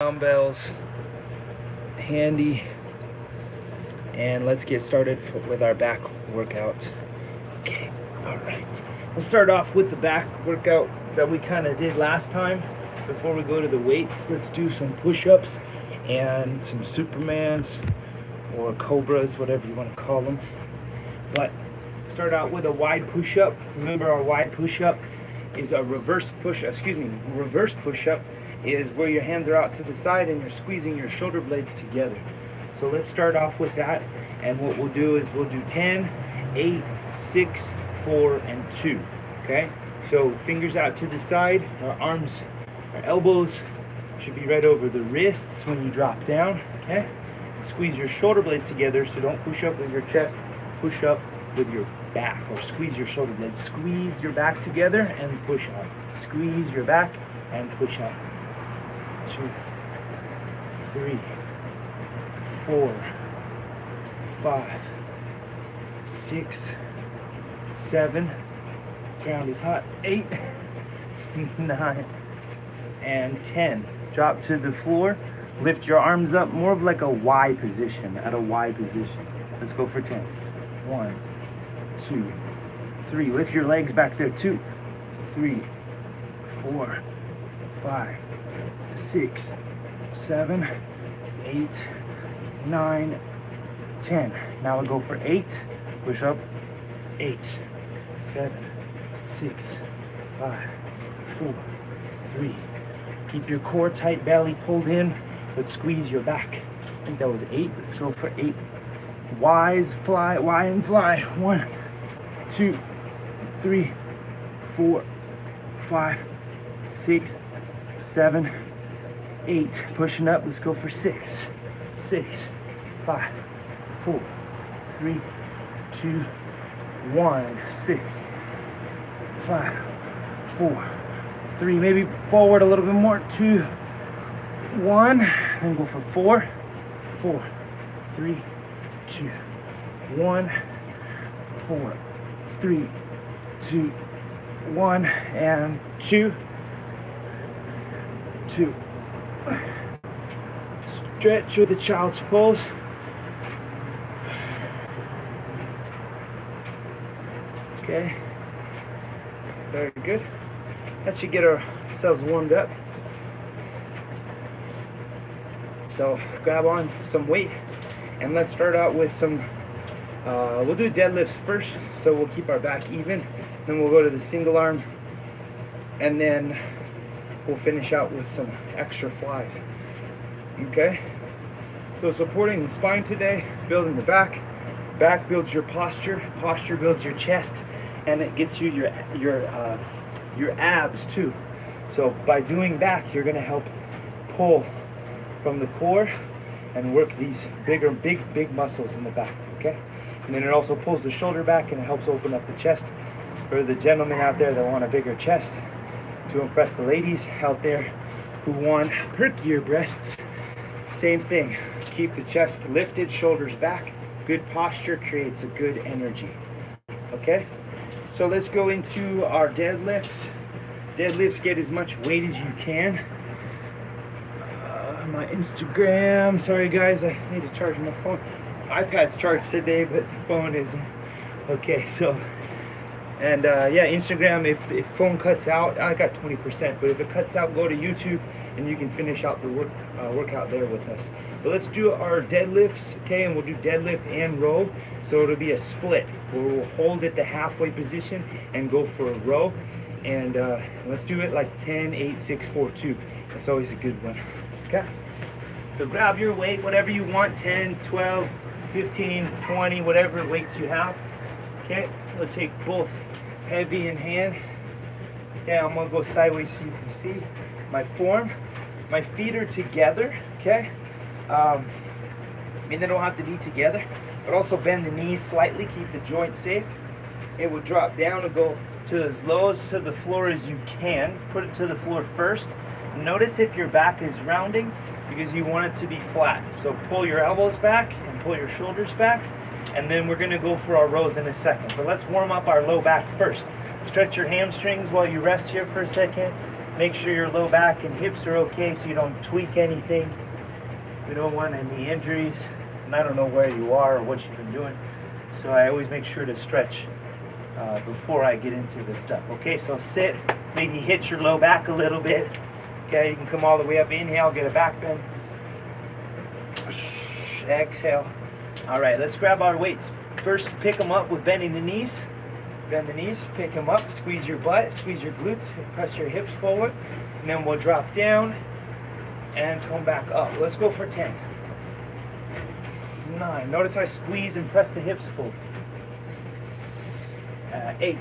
Dumbbells handy, and let's get started with our back workout. Okay, all right. We'll start off with the back workout that we kind of did last time. Before we go to the weights, let's do some push-ups and some Supermans or Cobras, whatever you want to call them. But start out with a wide push-up. Remember, our wide push-up is a reverse push-up is where your hands are out to the side and you're squeezing your shoulder blades together. So let's start off with that, and what we'll do is we'll do 10, 8, 6, 4, and 2. Okay? So fingers out to the side, our arms, our elbows should be right over the wrists when you drop down. Okay? Squeeze your shoulder blades together, so don't push up with your chest, push up with your back, or squeeze your shoulder blades. Squeeze your back together and push out. Squeeze your back and push out. 2, 3, 4, 5, 6, 7, ground is hot, 8, 9, and 10. Drop to the floor, lift your arms up, more of like a Y position, at a Y position. Let's go for 10. 1, 2, 3, lift your legs back there, 2, 3, 4, 5, 6, 7, 8, 9, 10. Now we'll go for 8. Push up. 8, 7, 6, 5, 4, 3. Keep your core tight, belly pulled in, but squeeze your back. I think that was 8. Let's go for 8. Y's fly, Y and fly. 1, 2, 3, 4, 5, 6, 7, 8. Pushing up. Let's go for 6, 6, 5, 4, 3, 2, 1. 6, 5, 4, 3. Maybe forward a little bit more. 2, 1. Then go for 4, 4, 3, 2, 1. 4, 3, 2, 1, and 2, 2. Stretch with the child's pose. Okay, very good. That should get ourselves warmed up. So grab on some weight, and let's start out with some, we'll do deadlifts first, so we'll keep our back even. Then we'll go to the single arm, and then we'll finish out with some extra flies. Okay? So supporting the spine today, building the back. Back builds your posture. Posture builds your chest, and it gets you your abs too. So by doing back, you're gonna help pull from the core and work these big muscles in the back. Okay? And then it also pulls the shoulder back, and it helps open up the chest for the gentlemen out there that want a bigger chest, to impress the ladies out there who want perkier breasts. Same thing. Keep the chest lifted, shoulders back. Good posture creates a good energy. Okay? So let's go into our deadlifts. Deadlifts, get as much weight as you can. My Instagram. Sorry guys, I need to charge my phone. iPad's charged today, but the phone isn't. Okay, so, and yeah, Instagram, if phone cuts out, I got 20%, but if it cuts out, go to YouTube and you can finish out the workout there with us. But let's do our deadlifts, okay? And we'll do deadlift and row. So it'll be a split where we'll hold at the halfway position and go for a row. And let's do it like 10, 8, 6, 4, 2. That's always a good one, okay? So grab your weight, whatever you want, 10, 12, 15, 20, whatever weights you have. Okay, we'll take both heavy in hand. Okay, I'm gonna go sideways so you can see my form. My feet are together, okay? I mean, they don't have to be together, but also bend the knees slightly, keep the joint safe. It will drop down and go to as low as to the floor as you can. Put it to the floor first. Notice if your back is rounding, because you want it to be flat. So pull your elbows back and pull your shoulders back, and then we're gonna go for our rows in a second. But let's warm up our low back first. Stretch your hamstrings while you rest here for a second. Make sure your low back and hips are okay so you don't tweak anything. We don't want any injuries. And I don't know where you are or what you've been doing. So I always make sure to stretch before I get into this stuff. Okay, so sit, maybe hit your low back a little bit. Okay, you can come all the way up. Inhale, get a back bend. Exhale. All right, let's grab our weights. First, pick them up with bending the knees. Bend the knees, pick them up, squeeze your butt, squeeze your glutes, press your hips forward, and then we'll drop down and come back up. Let's go for 10. 9. Notice I squeeze and press the hips forward. 8.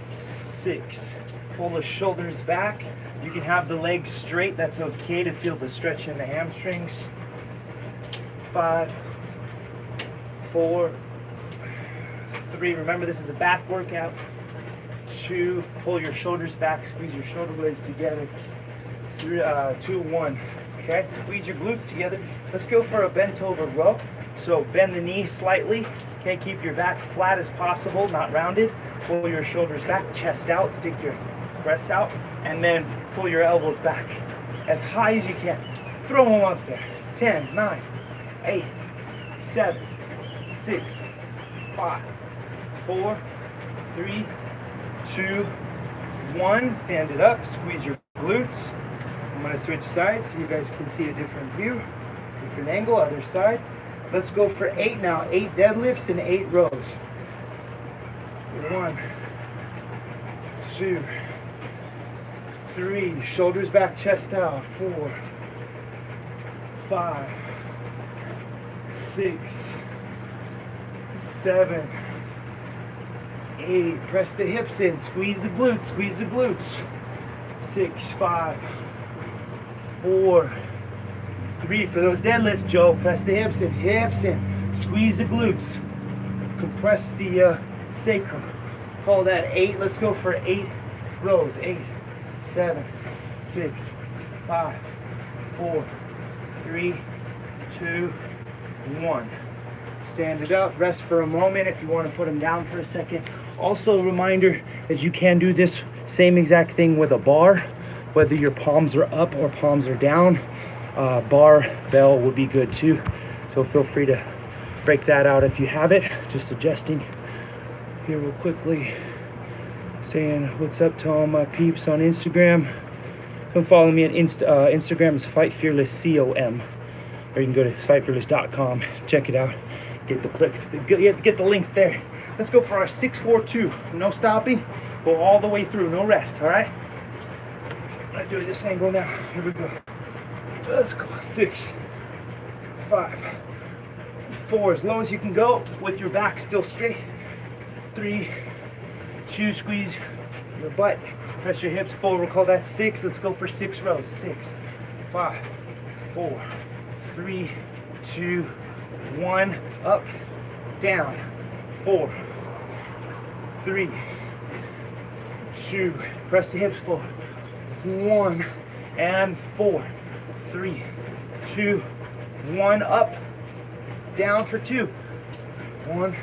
6. Pull the shoulders back. You can have the legs straight. That's okay to feel the stretch in the hamstrings. 5. 4. 3. Remember, this is a back workout. 2. Pull your shoulders back. Squeeze your shoulder blades together. 3, 2, 1. Okay, squeeze your glutes together. Let's go for a bent over row. So bend the knee slightly. Okay, keep your back flat as possible, not rounded. Pull your shoulders back, chest out, stick your breasts out, and then pull your elbows back as high as you can. Throw them up there. 10, 9, 8, 7, 6, 5, 4, 3, 2, 1. Stand it up, squeeze your glutes. I'm going to switch sides so you guys can see a different view, different angle, other side. Let's go for 8 now. 8 deadlifts and 8 rows. 1, 2, 3. Shoulders back, chest out. 4, 5, 6, 7, 8. Press the hips in. Squeeze the glutes. Squeeze the glutes. 6, 5, 4, 3. For those deadlifts, Joe, press the hips in. Hips in. Squeeze the glutes. Compress the sacrum. Call that 8. Let's go for 8 rows. 8, 7, 6, 5, 4, 3, 2, 1. Stand it up. Rest for a moment if you want to put them down for a second. Also, a reminder that you can do this same exact thing with a bar, whether your palms are up or palms are down. Barbell would be good too. So feel free to break that out if you have it. Just adjusting here real quickly. Saying what's up to all my peeps on Instagram. Come follow me on Instagram is Fight Fearless COM. Or you can go to fightfearless.com. Check it out. Get the clicks. Get the links there. Let's go for our 6-4-2. No stopping. Go all the way through. No rest. All right. I'm gonna do this angle now. Here we go. Let's go. 6, 5, 4. As low as you can go with your back still straight. 3, 2. Squeeze your butt. Press your hips forward. We'll call that 6. Let's go for 6 rows. 6, 5, 4, 3, 2, 1. Up, down. 4, 3, 2. Press the hips forward. 1 and 4, 3, 2, 1. Up, down for 2. 1,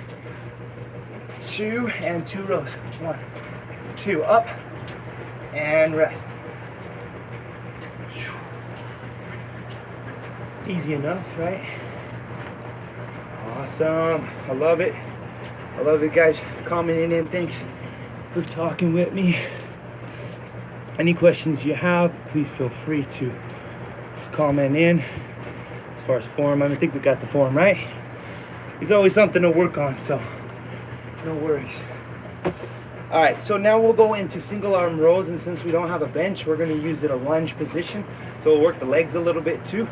2, and 2 rows. 1, 2. Up and rest. Easy enough, right? Awesome. I love it. I love it, guys. Commenting in. Thanks for talking with me. Any questions you have, please feel free to comment in. As far as form, I think we got the form right. There's always something to work on, so no worries. All right, so now we'll go into single arm rows, and since we don't have a bench, we're going to use it a lunge position. So we'll work the legs a little bit too,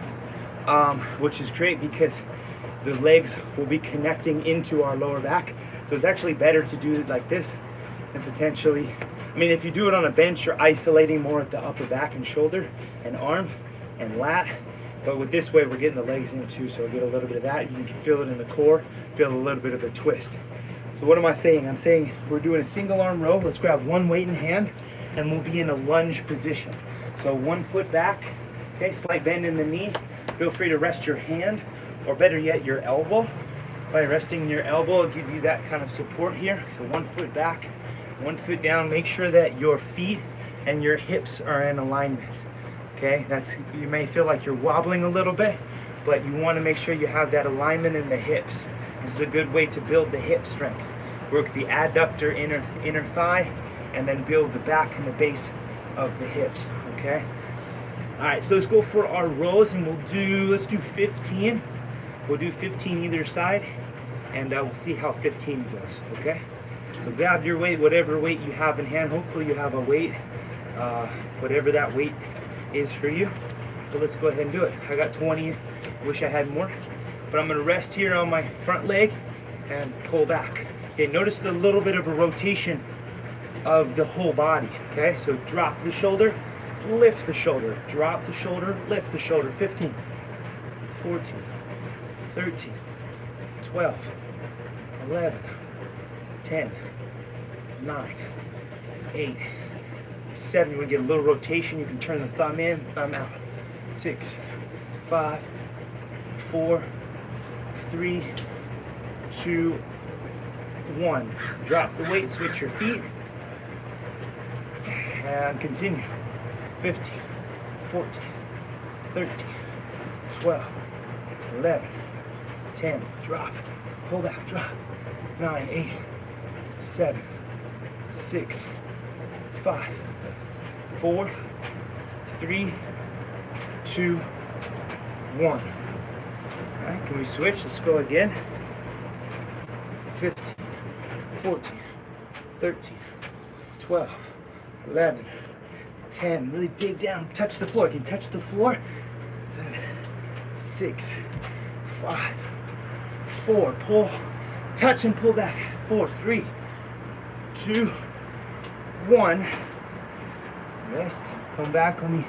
which is great because the legs will be connecting into our lower back. So it's actually better to do it like this and potentially, I mean, if you do it on a bench, you're isolating more at the upper back and shoulder and arm and lat. But with this way, we're getting the legs in too, so we'll get a little bit of that. You can feel it in the core, feel a little bit of a twist. So what am I saying? I'm saying we're doing a single arm row. Let's grab one weight in hand and we'll be in a lunge position. So 1 foot back, okay, slight bend in the knee. Feel free to rest your hand, or better yet, your elbow. By resting your elbow, it'll give you that kind of support here. So 1 foot back, 1 foot down. Make sure that your feet and your hips are in alignment. Okay, you may feel like you're wobbling a little bit, but you want to make sure you have that alignment in the hips. This is a good way to build the hip strength. Work the adductor inner thigh, and then build the back and the base of the hips. Okay. All right, so let's go for our rows, and let's do 15. We'll do 15 either side, and we'll see how 15 goes. Okay. So grab your weight, whatever weight you have in hand. Hopefully you have a weight, whatever that weight is for you. So let's go ahead and do it. I got 20. I wish I had more, but I'm gonna rest here on my front leg and pull back. Okay, notice the little bit of a rotation of the whole body. Okay, so drop the shoulder, lift the shoulder, drop the shoulder, lift the shoulder. 15, 14, 13, 12, 11, 10, 9, 8, 7. We get a little rotation. You can turn the thumb in, thumb out. 6, 5, 4, 3, 2, 1. Drop the weight, switch your feet, and continue. 15, 14, 13, 12, 11, 10. Drop, pull back, drop. 9, 8, 7, 6, 5, 4, 3, 2, 1. All right, can we switch? Let's go again. 15, 14, 13, 12, 11, 10. Really dig down, touch the floor. Can you touch the floor? 7, 6, 5, 4. Pull, touch and pull back. 4, 3, 2, 1. Rest. Come back. Let me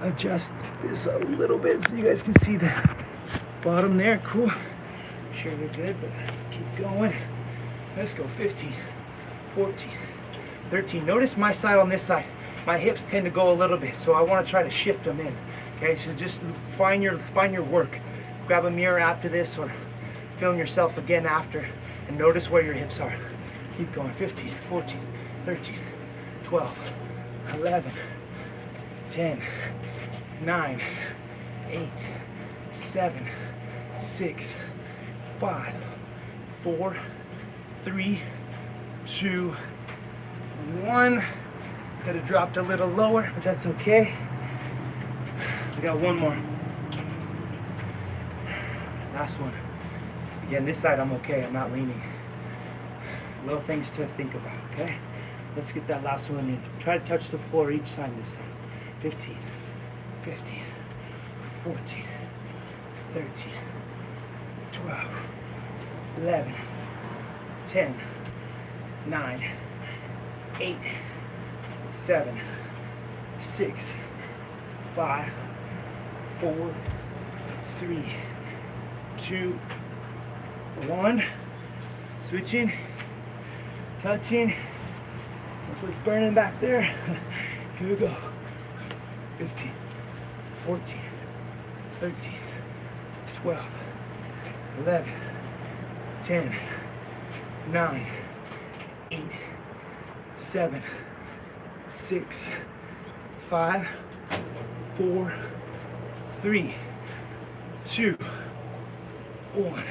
adjust this a little bit so you guys can see the bottom there. Cool. Sure we're good, but let's keep going. Let's go. 15, 14, 13. Notice my side on this side. My hips tend to go a little bit, so I want to try to shift them in. Okay, so just find your work. Grab a mirror after this, or film yourself again after, and notice where your hips are. Keep going. 15, 14, 13, 12, 11, 10, 9, 8, 7, 6, 5, 4, 3, 2, 1. Could have dropped a little lower, but that's okay. We got one more. Last one. Again, this side I'm okay. I'm not leaning. Little things to think about, okay? Let's get that last one in. Try to touch the floor each time this time. 15, 15, 14, 13, 12, 11, 10, 9, 8, 7, 6, 5, 4, 3, 2, 1. Switching, touching. That's what's burning back there. Here we go. 15, 14, 13, 12, 11, 10, 9, 8, 7, 6, 5, 4, 3, 2, 1.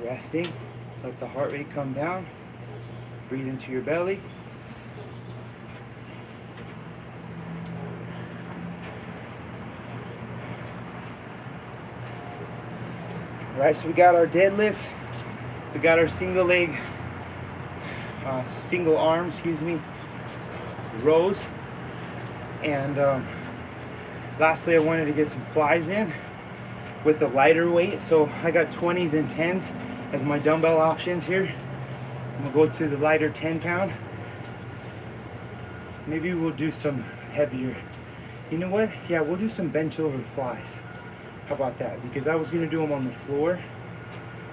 Resting, let the heart rate come down. Breathe into your belly. All right, so we got our deadlifts. We got our single leg, single arm, rows. And lastly, I wanted to get some flies in with the lighter weight. So I got 20s and 10s as my dumbbell options here. I'm gonna go to the lighter 10-pound. Maybe we'll do some heavier. You know what? Yeah, we'll do some bent over flies. How about that? Because I was gonna do them on the floor,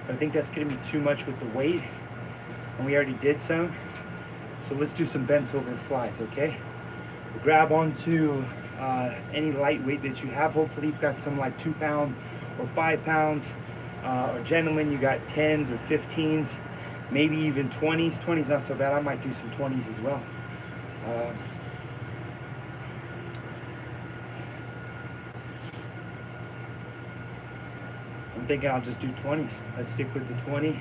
but I think that's gonna be too much with the weight, and we already did some. So let's do some bent over flies, okay? We'll grab onto any light weight that you have. Hopefully you've got some like 2 pounds or 5 pounds. or gentlemen, you got 10s or 15s, maybe even 20s. 20s not so bad. I might do some 20s as well. I'm thinking I'll just do 20s. Let's stick with the 20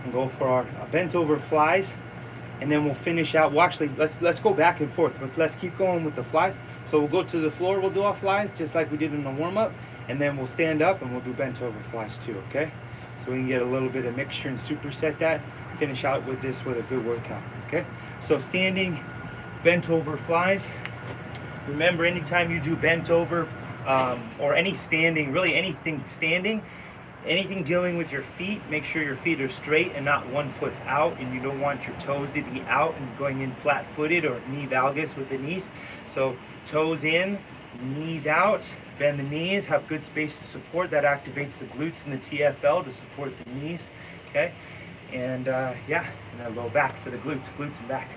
and go for our bent over flies, and then we'll finish out. Well, actually, let's go back and forth. Let's keep going with the flies. So we'll go to the floor. We'll do our flies just like we did in the warm up, and then we'll stand up and we'll do bent over flies too. Okay? So we can get a little bit of mixture and superset that. Finish out with this with a good workout. Okay? So standing bent over flies. Remember, anytime you do bent over or any standing, really anything standing, anything dealing with your feet, make sure your feet are straight and not one foot's out, and you don't want your toes to be out and going in flat-footed or knee valgus with the knees. So toes in, knees out, bend the knees, have good space to support. That activates the glutes and the TFL to support the knees. Okay? And yeah, and then low back for the glutes and back.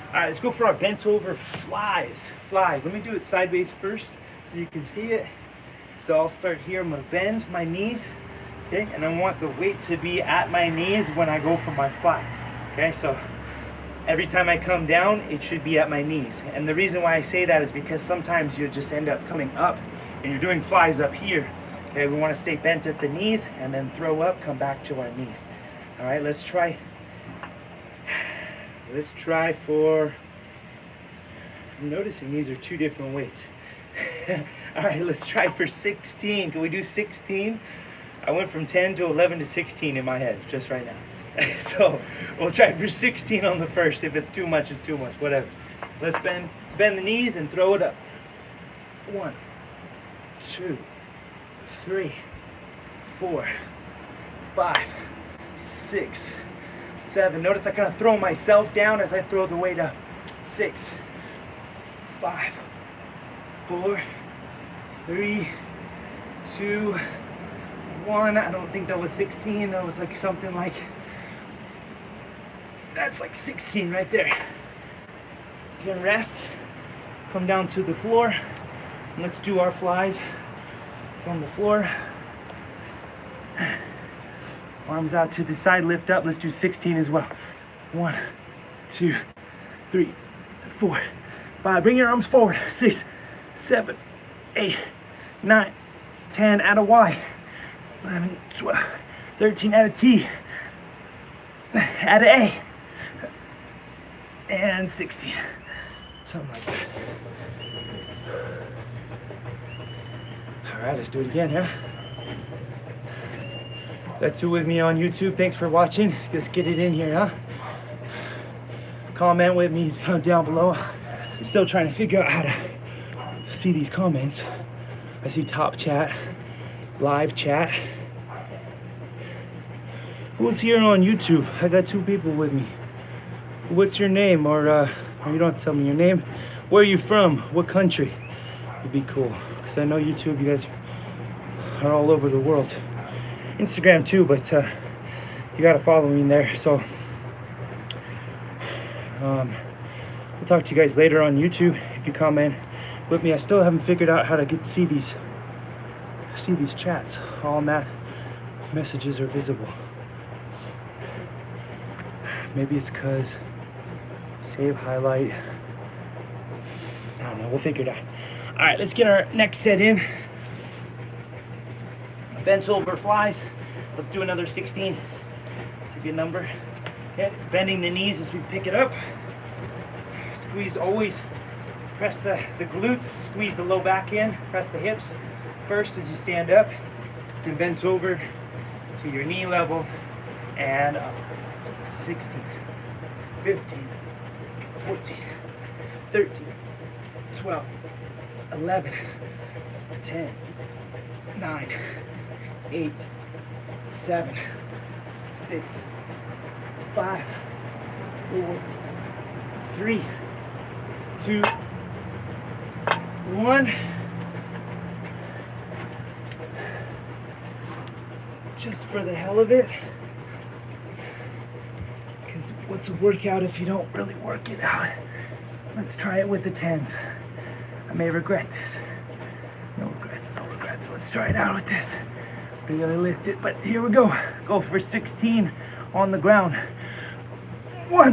All right, let's go for our bent over flies. Let me do it sideways first so you can see it. So I'll start here. I'm gonna bend my knees. Okay, and I want the weight to be at my knees when I go for my fly. Okay, so every time I come down, it should be at my knees. And the reason why I say that is because sometimes you just end up coming up and you're doing flies up here. Okay, we want to stay bent at the knees and then throw up, come back to our knees. All right, let's try for, I'm noticing these are two different weights. All right, let's try for 16. Can we do 16? I went from 10 to 11 to 16 in my head just right now. So we'll try for 16 on the first. If it's too much, it's too much, whatever. Let's bend the knees and throw it up. 1, 2, 3, 4, 5, 6, 7. Notice I kind of throw myself down as I throw the weight up. 6, 5, 4, 3, 2, 1. I don't think that was 16. That was like something like, that's like 16 right there. You can rest, come down to the floor, and let's do our flies on the floor. Arms out to the side, lift up. Let's do 16 as well. 1, 2, 3, 4, 5. Bring your arms forward. 6, 7, 8, 9, 10. Add a Y. 11, 12, 13, add a T, add an A, and 16. Something like that. All right, let's do it again, huh? That's it with me on YouTube. Thanks for watching. Let's get it in here, huh? Comment with me down below. I'm still trying to figure out how to see these comments. I see top chat, live chat. Who's here on YouTube? I got 2 people with me. What's your name? Or you don't have to tell me your name. Where are you from? What country? It'd be cool, because I know YouTube, you guys are all over the world. Instagram too, but you gotta follow me in there. So we'll talk to you guys later on YouTube if you comment with me. I still haven't figured out how to get to see these chats. All messages are visible. Maybe it's because save highlight. I don't know. We'll figure it out. All right, let's get our next set in. Bent over flies. Let's do another 16. It's a good number. Yeah, bending the knees as we pick it up. Squeeze, always press the glutes, squeeze the low back in, press the hips first as you stand up, then bend over to your knee level and up. 16, 15, 14, 13, 12, 11, 10, 9, 8, 7, 6, 5, 4, 3, 2, 1. Just for the hell of it. Because what's a workout if you don't really work it out? Let's try it with the 10s. I may regret this. No regrets, no regrets. Let's try it out with this. Barely lift it, but here we go. Go for 16 on the ground. 1.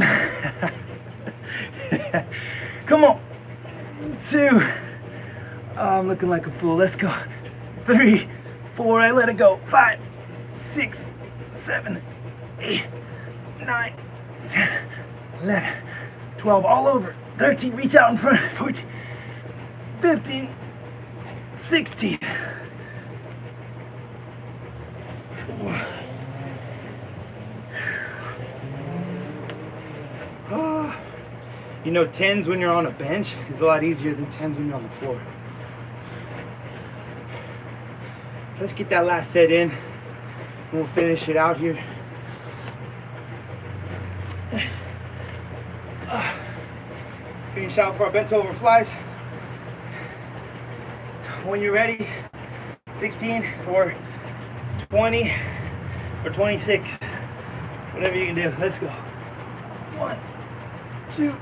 Come on. 2. Oh, I'm looking like a fool. Let's go. 3, 4. I let it go. 5, 6, 7, 8, 9, 10, 11, 12. All over. 13. Reach out in front. 14, 15, 16. You know, 10s when you're on a bench is a lot easier than 10s when you're on the floor. Let's get that last set in, and we'll finish it out here. Finish out for our bent over flies. When you're ready, 16 or 20 or 26, whatever you can do. Let's go. 1, 2,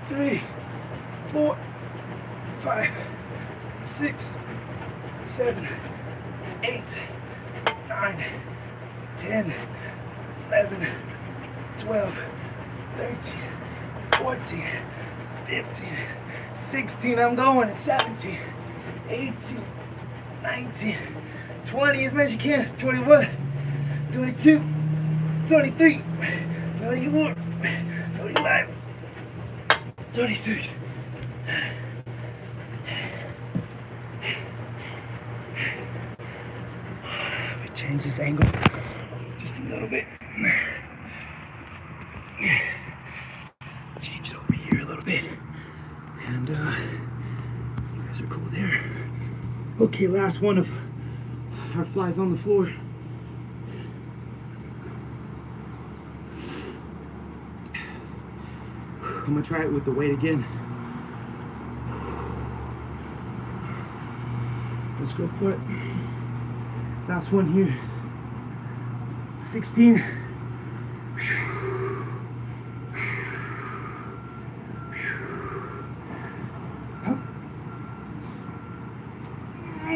3, 4, 5, 6, 7, 8, 9, 10, 11, 12, 13, 14, 15, 16. I'm going. 17, 18, 19, 20, as much as you can. 21, 22, 23, 24, 25, 26. Let me change this angle just a little bit. Change it over here a little bit. And you guys are cool there. Okay, last one of our flies on the floor. I'm gonna try it with the weight again. Let's go for it. Last one here. 16.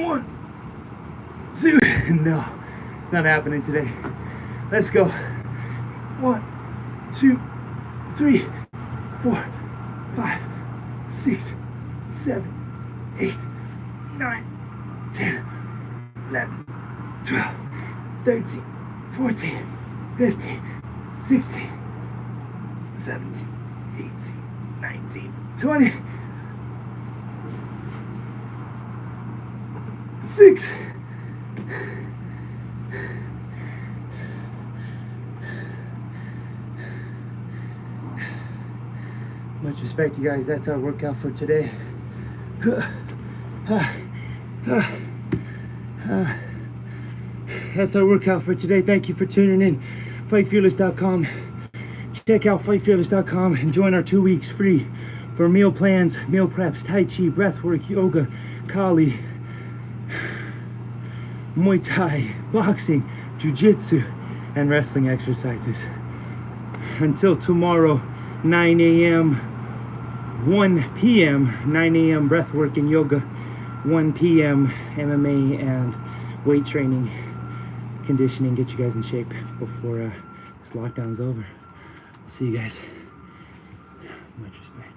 One, 2. No, it's not happening today. Let's go. 1, 2, 3, 4, 5, 6, 7, 8, 9, 10, 11, 12, 13, 14, 15, 16, 17, 18, 19, 20, 6. Much respect, you guys. That's our workout for today. That's our workout for today. Thank you for tuning in. FightFearless.com. Check out FightFearless.com and join our 2 weeks free for meal plans, meal preps, Tai Chi, breathwork, yoga, Kali, Muay Thai, boxing, Jiu-Jitsu, and wrestling exercises. Until tomorrow, 9 a.m., 1 p.m., 9 a.m. breathwork and yoga, 1 p.m. MMA and weight training, conditioning, get you guys in shape before this lockdown's over. See you guys. Much respect.